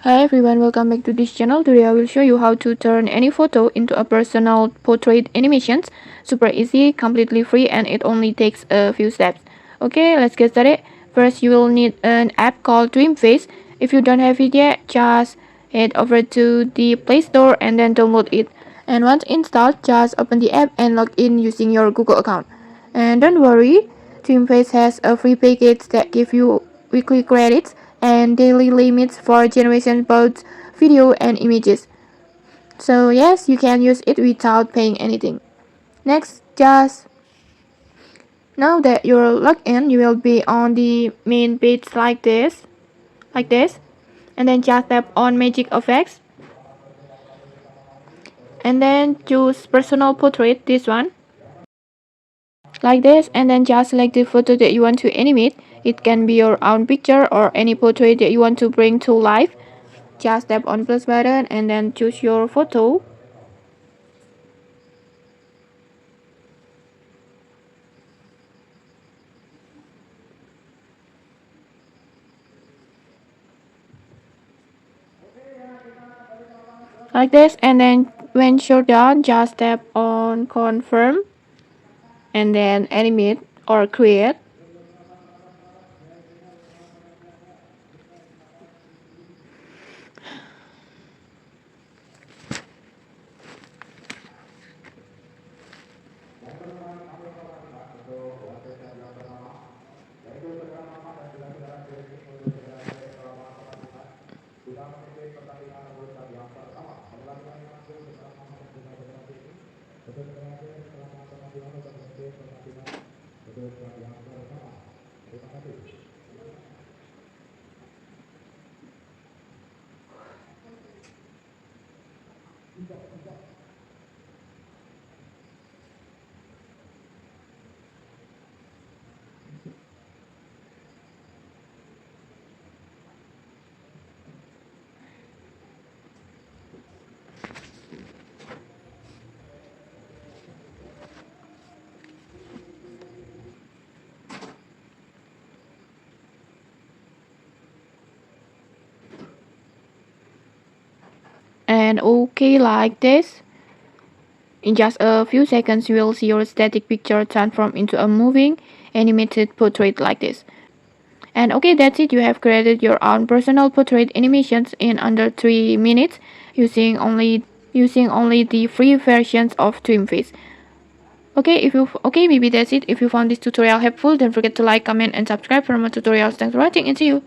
Hi everyone, welcome back to this channel. Today I will show you how to turn any photo into a personal portrait animations. Super easy, completely free, and it only takes a few steps. Okay, let's get started. First, you will need an app called Dreamface. If you don't have it yet, just head over to the Play Store and then download it. And once installed, just open the app and log in using your Google account. And don't worry, Dreamface has a free package that gives you weekly credits and daily limits for generation both video and images. So yes, you can use it without paying anything. Next, just now that you're logged in, you will be on the main page like this, and then just tap on Magic Effects, and then choose Personal Portrait, this one, like this, and then just select the photo that you want to animate. It can be your own picture or any portrait that you want to bring to life. Just tap on plus button and then choose your photo. Like this, and then when you're done, just tap on confirm and then animate or create. And okay, like this. In just a few seconds, you will see your static picture transform into a moving animated portrait like this. And okay, that's it. You have created your own personal portrait animations in under 3 minutes using only the free versions of Dreamface. Okay, maybe that's it. If you found this tutorial helpful, don't forget to like, comment, and subscribe for more tutorials. Thanks for watching, and see you.